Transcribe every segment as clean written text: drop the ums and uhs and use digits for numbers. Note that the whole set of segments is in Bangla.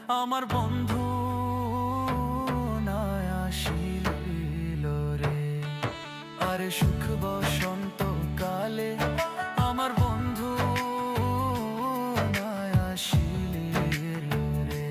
আমার বন্ধু না আসিল রে। আরে সুখ বসন্ত কালে আমার বন্ধু না আসিল রে।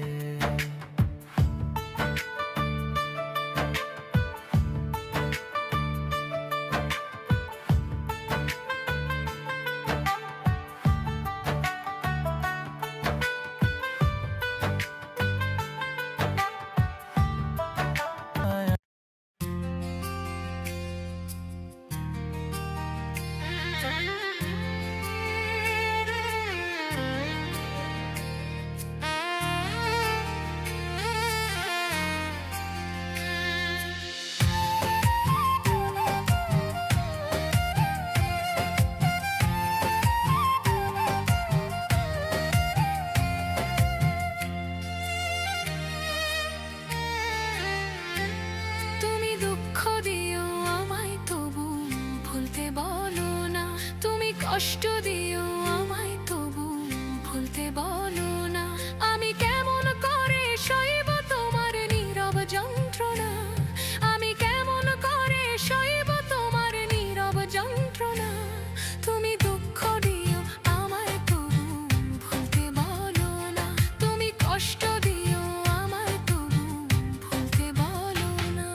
তুমি দুঃখ দিও আমায় তবু ভুলতে বলো না, তুমি কষ্ট দিও আমায় তবু ভুলতে বলো না। আমি কেমন করে সইব তোমার নীরব যন্ত্রণা, আমি কেমন করে সইব তোমার নীরব যন্ত্রণা। তুমি দুঃখ দিও আমায় তবু ভুলতে বলো না, তুমি কষ্ট দিও আমায় তবু ভুলতে বলো না।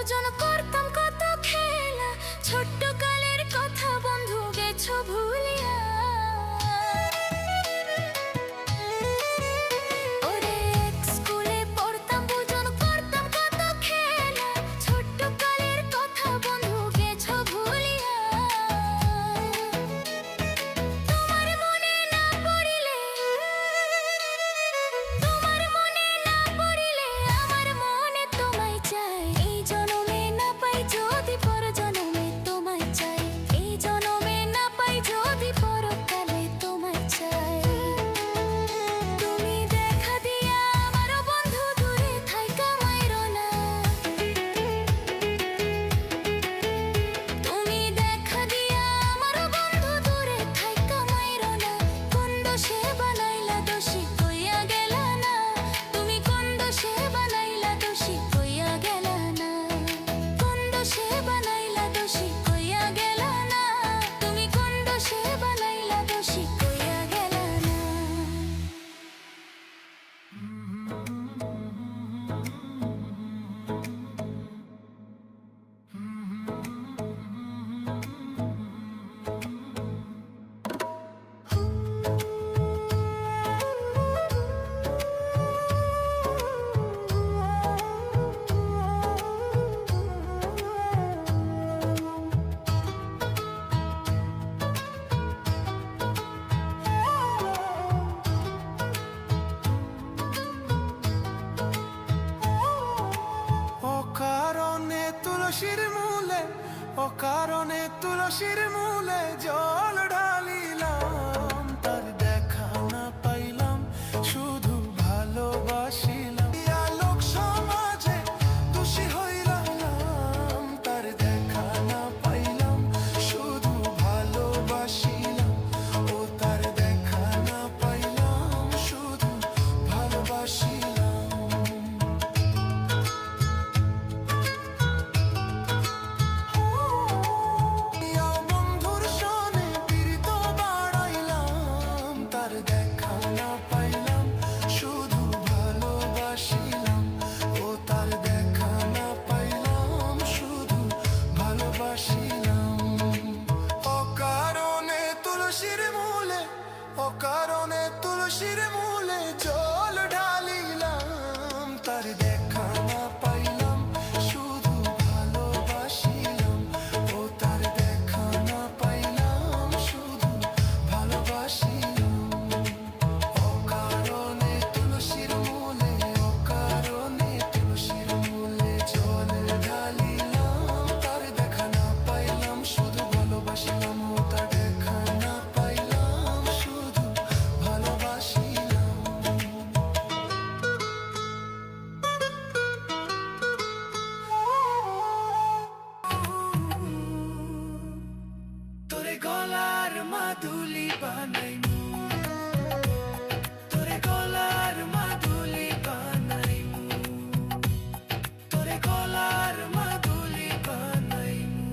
দুজন করতাম কত খেলা, ছোট্ট কালের কথা বন্ধু গেছো ভুলিয়া। ওরে এক স্কুলে পড়তাম দুজন করতাম কত খেলা, ছোট্ট কালের কথা বন্ধু গেছো ভুলিয়া। তোমার মনে না পড়িলে, তোমার মনে না পড়িলে আমার মনে তোমায় চাই। এই জনমে না পাই যদি পর জনমে তোমায় চাই, এই জনমে না পাই যদি পরকালে তোমায় চাই। তুমি দেখা দিয়া আমারও বন্ধু দূরে থাইকা মাইরো না, তুমি দেখা দিয়া আমারও বন্ধু দূরে থাইকা মাইরো না। কোন দোষে বানাইলা দোষী কইয়া গেলা না, তুমি কোন দোষে বানাইলা দোষী কইয়া গেলা না, কোন দোষে বানাইলা দোষী কইয়া গেলা না, তুমি কোন দোষে বানাইলা দোষী কইয়া গেলা না। অকারণে তুলসীর মূলে, অকারণে তুলসীর মূলে জল ঢালিলাম, তার দেখা না পাইলাম শুধু ভালোবাসিলাম। আলোক সমাজে দোষী হইলাম, তার দেখা না পাইলাম শুধু ভালোবাসিলাম। ও তার দেখা না পাইলাম শুধু ভালোবাসিলাম। বন্ধুর সনে পীড়িত বাড়াইলাম, তার দেখা না পাইলাম শুধু ভালোবাসিলাম। ও তার দেখা না পাইলাম শুধু ভালোবাসিলাম। অকারণে তুলসীর মূলে, অকারণে তুলসীর মূলে জল ঢালিলাম, তার দেখা না পাইলাম শুধু ভালোবাসিলাম। ও তার দেখা না পাইলাম শুধু ভালোবাসিলাম। অকারণে তুলসীর মূলে, অকারণে তুলসীর মূলে জল ঢালিলাম, তার দেখা না পাইলাম শুধু ভালোবাসিলাম। ও তার দেখা না পাইলাম শুধু ভালোবাসিলাম। তোরে গলার মাদুলি বানাইমু, তোরে গলার মাদুলি বানাইমু, তোরে গলার মাদুলি বানাইমু।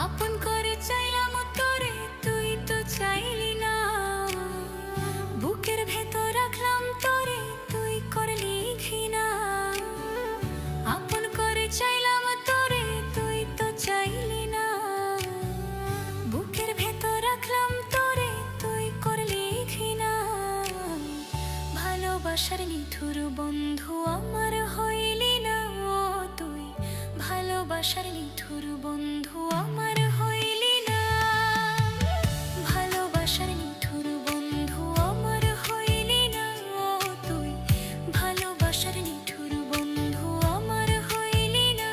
আপন করে চাইলাম তোরে তুই তো চাইলি না, বুকের ভেতর রাখলাম তোরে তুই করলি ঘৃণা। আপন করে চাইলাম তোরে তুই তো চাইলি না, বুকের ভেতর রাখলাম তোরে তুই করলি ঘৃণা। ভালোবাসার নিঠুর বন্ধু আমার হইলি না ও তুই, ভালোবাসার নিঠুর বন্ধু আমার হইলি না, ভালোবাসার নিঠুর বন্ধু আমার হইলি না ও তুই, ভালোবাসার নিঠুর বন্ধু আমার হইলি না।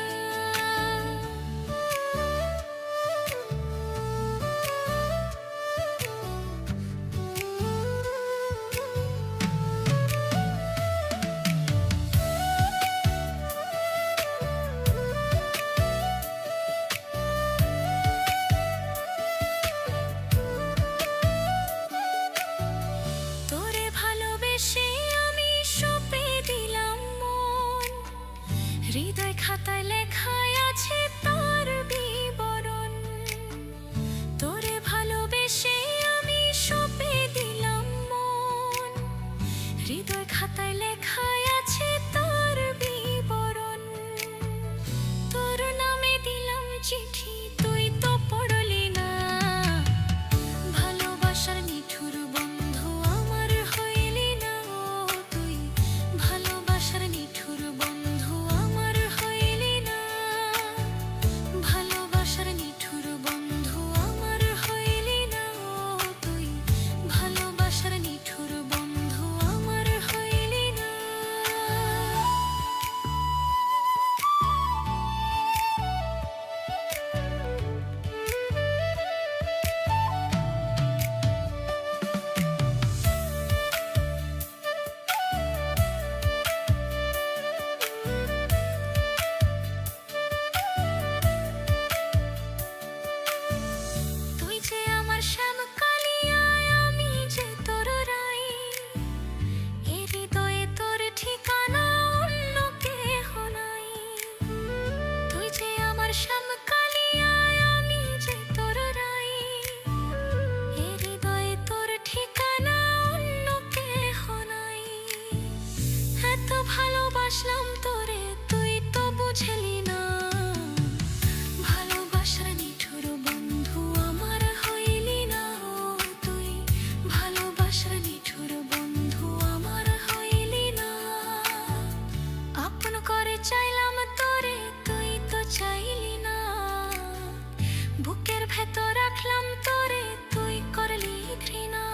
বুকের ভেতর রাখলাম তোরে, তুই করলি ঘৃণা।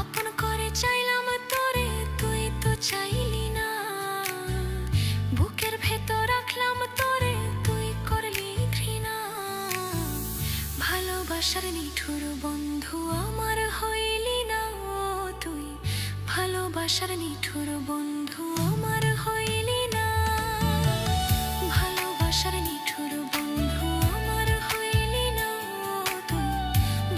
আপন করে চাইলাম তোরে, তুই তো চাইলি না। বুকের ভেতর রাখলাম তোরে, তুই করলি ঘৃণা। ভালোবাসার নিঠুর বন্ধু আমার হইলি না তুই, ভালোবাসার নিঠুর বন্ধু আমার হইলি না। ভালোবাসার নিঠুর বন্ধু আমার হইলি না তুই,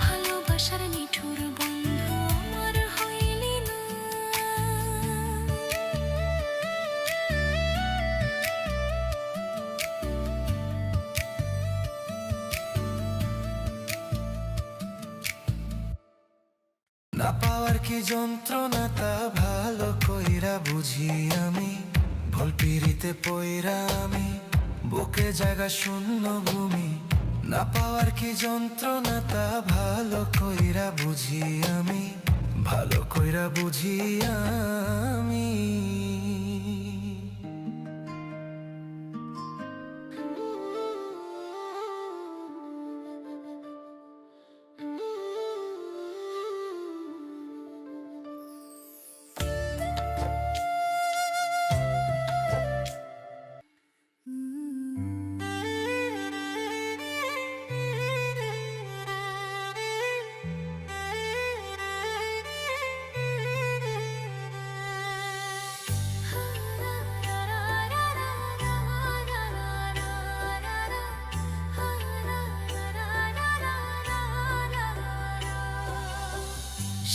ভালোবাসার নিঠুর বন্ধু আমার হইলি না। না পাওয়ার কি যন্ত্রণা তা ভালো কইরা বুঝি আমি, ভুল পিড়িতে পইরা আমি বুকে জায়গা শূন্য ভূমি। না পাওয়ার কি যন্ত্রণা তা ভালো কইরা বুঝি আমি, ভালো কইরা বুঝি আমি।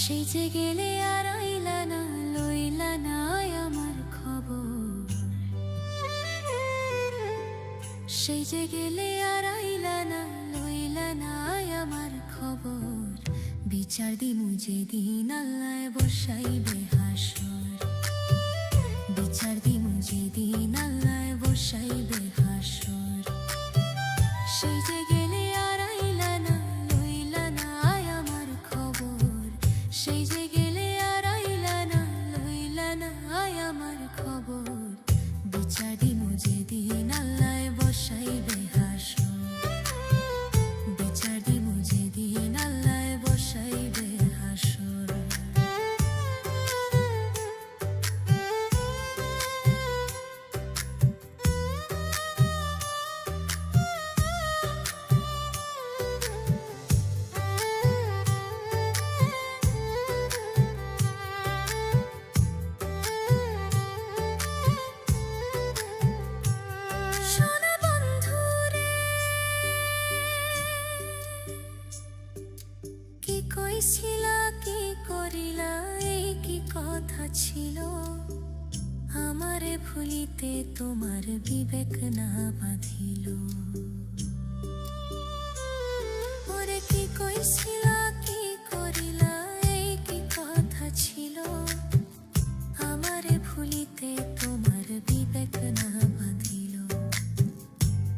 সেই যে গেলে আর আইলা না, লইলা না আমার খবর। সেই যে গেলে আর আইলা না, লইলা না আমার খবর। বিচার দিমু যেদিন আল্লাহ বসাইবে হাসর, বিচার দিমু যেদিন আল্লাহ বসাইবে হাসর। সেই যে গেলে আর আইলা না, লইলা না আমার খবর। সেই যে গেলে আর আইলা না, লইলা না আমার খবর। বিচার দিমু যেদিন আল্লাহ বসাইবে হাসর, বিচার দিমু যেদিন আল্লাহ বসাইবে হাসর। সোনা বন্ধু রে, কি কইছিলা কি করিলা, এই কি কথা ছিল। আমারে ভুলিতে তোমার বিবেক না বাঁধিল। ওরে কি কইছিলা কি করিলা, এই কি কথা ছিল। আমারে ভুলিতে তোমার বিবেক না বাঁধিল।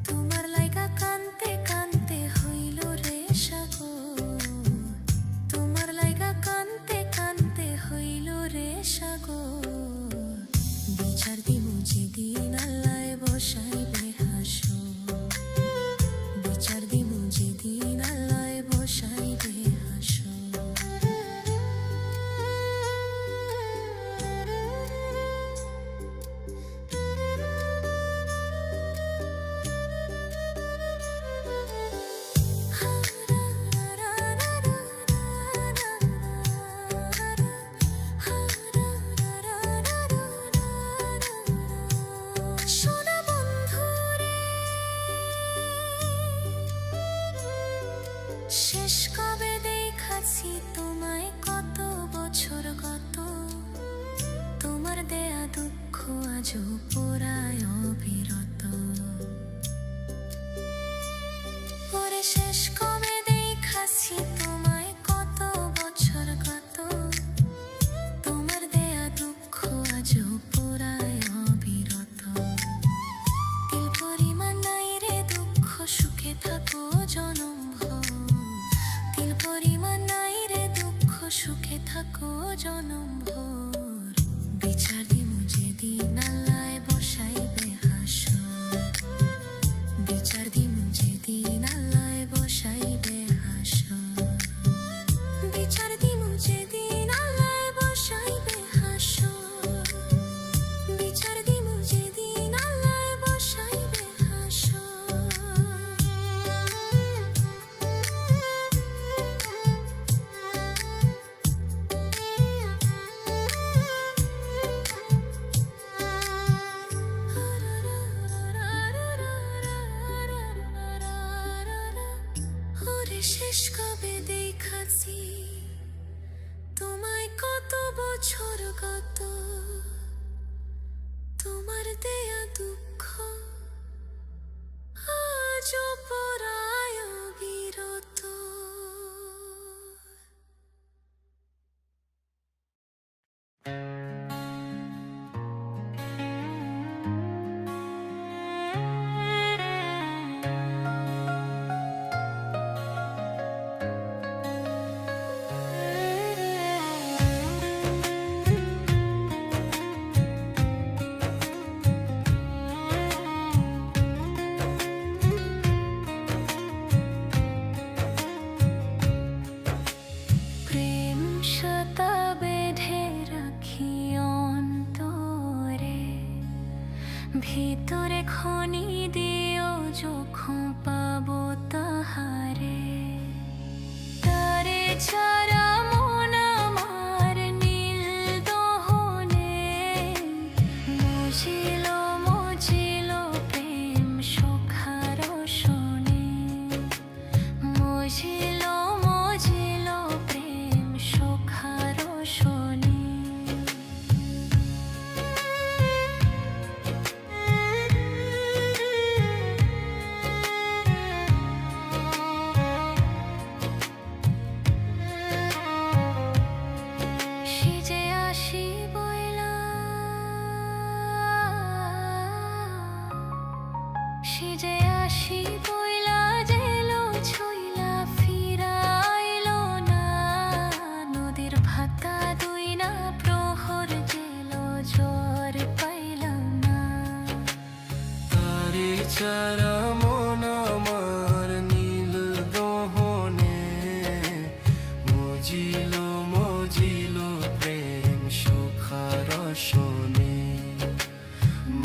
তোমার লাইগা কানতে কানতে হইল রে সাগর, তোমার লাইগা কানতে কানতে হইল রে সাগর। বিচার দিমু যেদিন আল্লাহ বসাইবে হাসর, বিচার দিমু যেদিন আল্লাহ বসাইবে হাসর। সোনা বন্ধু রে, শেষ কবে দেখাছি তোমায়, কত বছর গত। তোমার দেয়া দুঃখ আজও পোড়ায় অবিরত। ওরে শেষ কবে দেখাছি তোমায়, কত বছর গত। তোমার দেয়া দুঃখ আজও পোড়ায় অবিরত। তিল পরিমাণ নাই রে দুঃখ, সুখে থাকো জনমভর। তিল পরিমাণ নাই রে দুঃখ, সুখে থাকো জনমভর। বিচার দিমু যেদিন আল্লাহ বসাইবে হাসর, বিচার দিমু যেদিন আল্লাহ তোরে শেষ কবে দেখাছি, তোমায় কত বছর গত, তোমার দেয়া দুঃখ আজ পরায় বিরত। প্রেম সুতা বেঁধে রাখি অন্তরে, ভিতরে খনি দিও যখন পাবো তাহারে। তারে ছাড়া মন আমার নীল দহনে, মজিল মজিল প্রেম সুখার শোনে, মজিল মজিল প্রেম সুখার শোনে। সিজে আসি বইলা, সিজে আসি বইলা জেলো ছুইলা ফিরাইলো না, নদীর ভাতা দুই না প্রহর জেলো জ্বর পাইলাম না। তারে ছাড়া মন আমার নীল দহনে, মজিল মজিল প্রেম সুখার শোনে,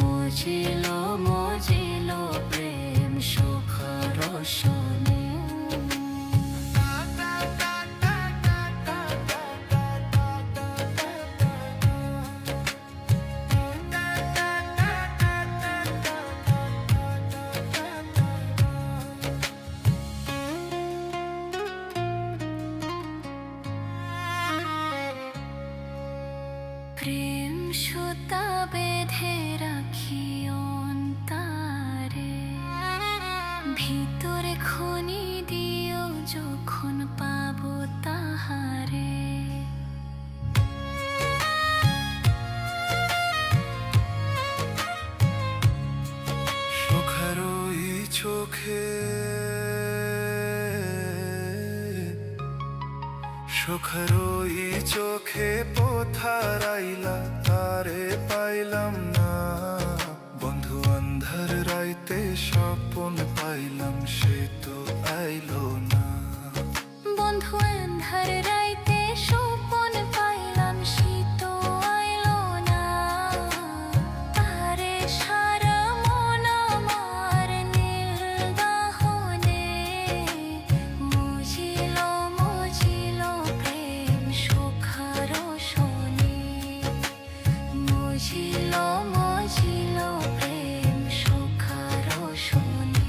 মজিল মজিল প্রেম সুখার শোনে। প্রেম সুতা বেঁধে রাখি অন্তরে, ভিতরে খনি দিও যখন পাবো তাহারে। সুখারই চোখে, সুখারই চোখে পোথারাইলা, তারে পাইলাম না। বন্ধু আন্ধার রাইতে স্বপন পাইলাম, সে তো আইলো না। বন্ধু আন্ধার রাইতে স্বপন পাইলাম, শীত আইলো না। তারে সারা মন আমার নীল দাহনে, মজিল মজিল প্রেম সুখার শোনে, মজিল মজিল প্রেম সুখার শোনে।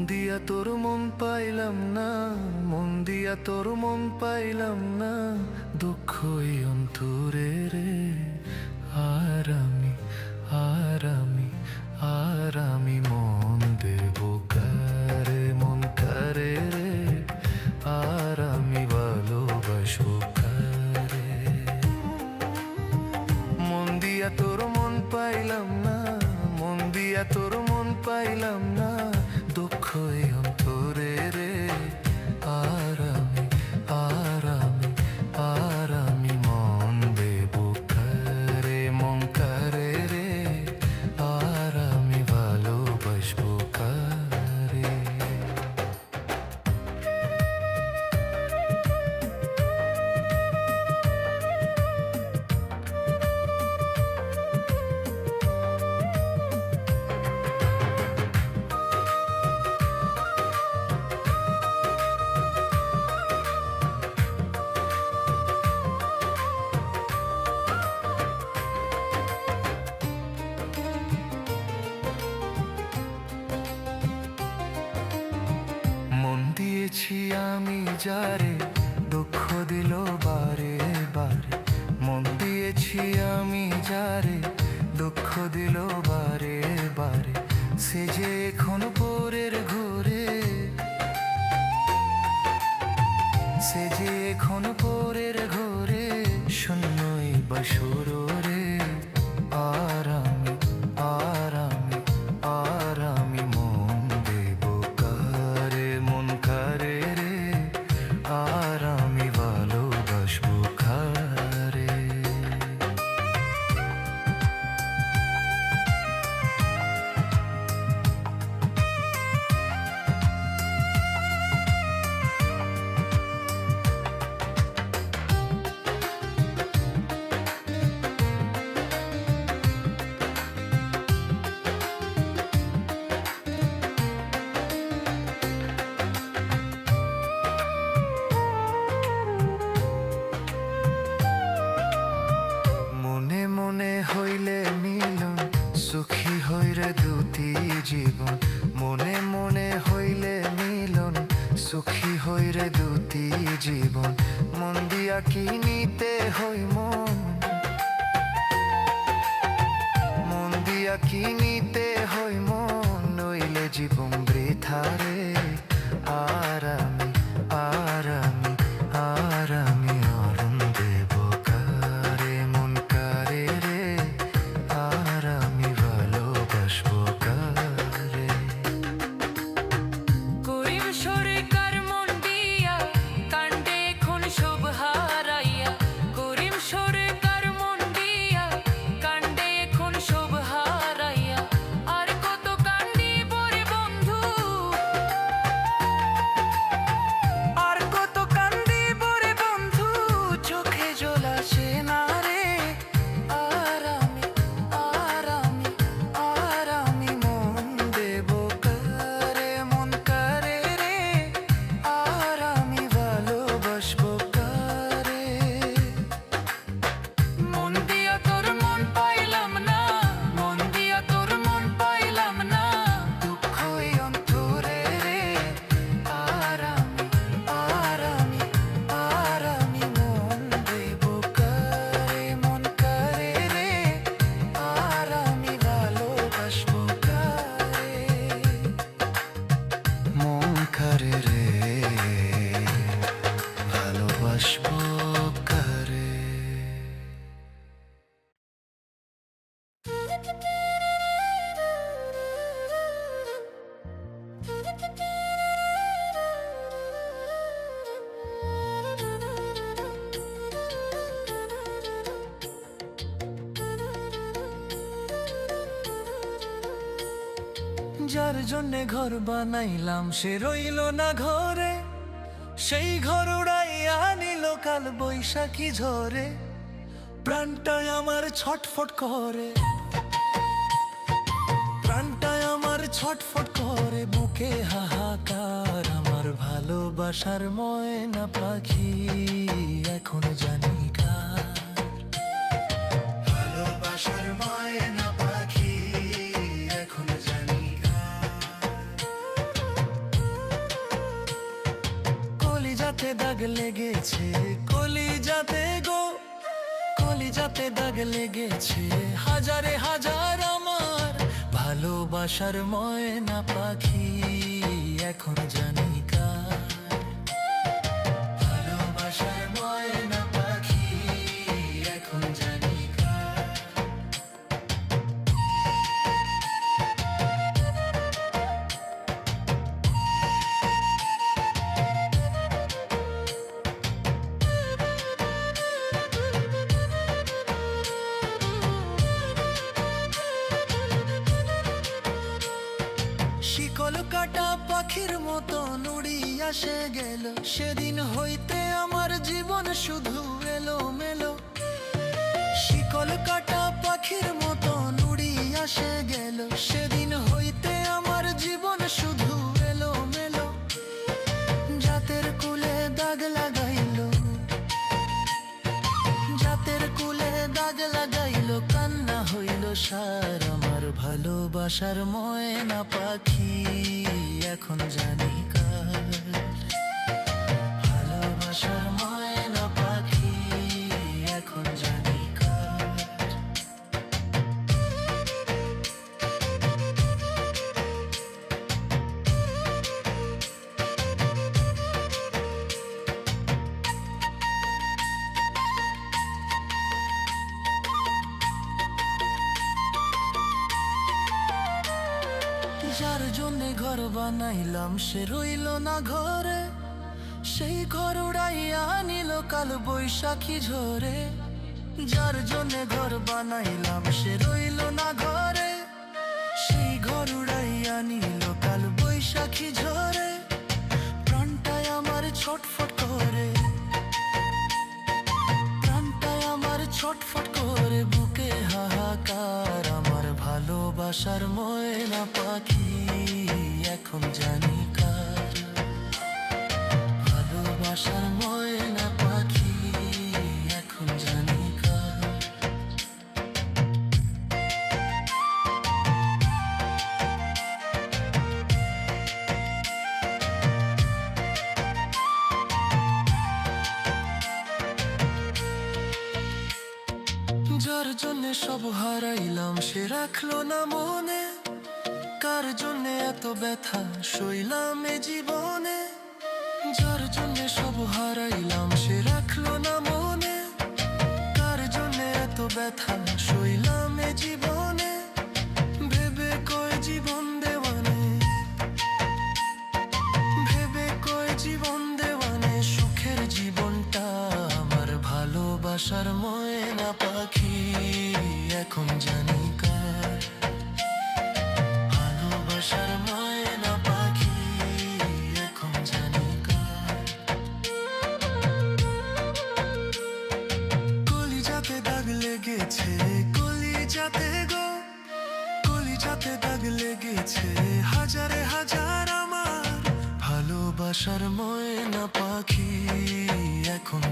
দিয়া তোর মন পাইলাম না, মন দিয়া তোর মন পাইলাম না, দুঃখই অন্তরে রে। আর আমি মন দেব কারে, মন কারে রে। আর আমি ভালোবাসব দুঃখই অন্তরে রে। আর আমি আর আমি আর আমি মন দেব কারে, মন কারে রে। আর আমি ভালোবাসবো কারে। মন দিয়েছি আমি যারে, দুঃখ দিল বারে বারে। মন দিয়েছি আমি যারে, দুঃখ দিল বারে বারে। সে যে এখন পরের ঘরে, সে যে এখন পরের ঘরে, শূন্যই বাসর রে। আর আমি আর আমি আর আমি মন দেব কারে, মন কারে রে। আর আমি ভালোবাসবো কারে। মনে মনে হইলে মিলন, সুখী হইরে দুটি জীবন। মনে মনে হইলে মিলন, সুখী হইরে দুটি জীবন। মন দিয়া কি নিতে হই মন, মন দিয়া কি নিতে হই মন, নইলে জীবন বৃথা রে। আর আমি আর আমি আর আমি অরুণ দেব কারে, মন কারে রে। আর আমি ভালোবাসবো কারে। করিম সরকার মন দিয়া কাণ্ডে এখন সব হারাইয়া। করিম সরকার মন দিয়া কাণ্ডে এখন সব হারাইয়া। আর কত কান্দিব রে বন্ধু, আর কত কান্দিব রে বন্ধু, চোখে জল আসে না রে। আর আমি আর আমি আর আমি মন দেব কারে, মন কারে রে। আর আমি ভালোবাসবো কারে। মন দিয়া তোর মন পাইলাম না, মন দিয়া তোর মন পাইলাম না। দুঃখই অন্তরে রে। আর আমি আর আমি আর আমি মন দেব কারে, মন কারে রে। আর আমি ভালোবাসবো কারে, মন কারে রে, ভালোবাসবো কারে। যার জন্যে ঘর বানাইলাম সে রইল না ঘরে, সেই ঘর উড়াইয়া নিল কাল বৈশাখী ঝরে। প্রাণটায় আমার ছটফট করে, প্রাণটায় আমার ছটফট করে, বুকে হাহাকার। আমার ভালোবাসার ময়না পাখি এখন জানি কার। ভালোবাসার ময়না পাখি এখন জানি কার। কলিজাতে দাগ লেগেছে, কলিজাতে গো, কলিজাতে দাগ লেগেছে হাজারে হাজার আমার। ভালোবাসার ময়না পাখি এখন জানি কার। ভালোবাসার ময়না পাখি এখন জানি কার। পাখির মতো নুড়ি আসে গেল, সেদিন হইতে আমার জীবন শুধু এলো মেলো। শিকল কাটা পাখির মতো নুড়ি আসে গেল, সেদিন হইতে আমার জীবন শুধু এলো মেলো। জাতের কুলে দাগ লাগাইলো, জাতের কুলে দাগ লাগাইলো, কান্না হইল সার আমার ভালোবাসার ময়না পাখি এখন জানি কার। ভালোবাসার ময়না পাখি এখন জানি কার। যার জন্যে ঘর বানাইলাম সে রইল না ঘরে, সেই ঘর উড়াইয়া নিল কাল বৈশাখী ঝরে। যার জন্যে ঘর বানাইলাম সে রইল না ঘরে, সেই ঘর উড়াইয়া নিল কাল বৈশাখী ঝরে। প্রাণটায় আমার ছটফট করে, প্রাণটায় আমার ছটফট করে, বুকে হাহাকার আমার ভালোবাসার ময়না পাখি এখন জানি কার। ভালোবাসার ময়না পাখি এখন জানি কার। যার জন্যে সব হারাইলাম সে রাখলো না মনে, কার জন্যে এত ব্যথা সইলাম এ জীবনে। যার জন্যে সব হারাইলাম সে রাখলো না মনে, কার জন্যে এত ব্যথা সইলাম এ জীবনে। ভেবে কয় জীবন দেওয়ানে, ভেবে কয় জীবন দেওয়ানে, সুখের জীবনটা আমার ভালোবাসার ময়না পাখি এখন জানি কার। ভালোবাসার ময়না পাখি এখন জানি কার। কলিজাতে দাগ লেগেছে, কলিজাতে গো, কলিজাতে দাগ লেগেছে হাজারে হাজার আমার ভালোবাসার ময়না পাখি এখন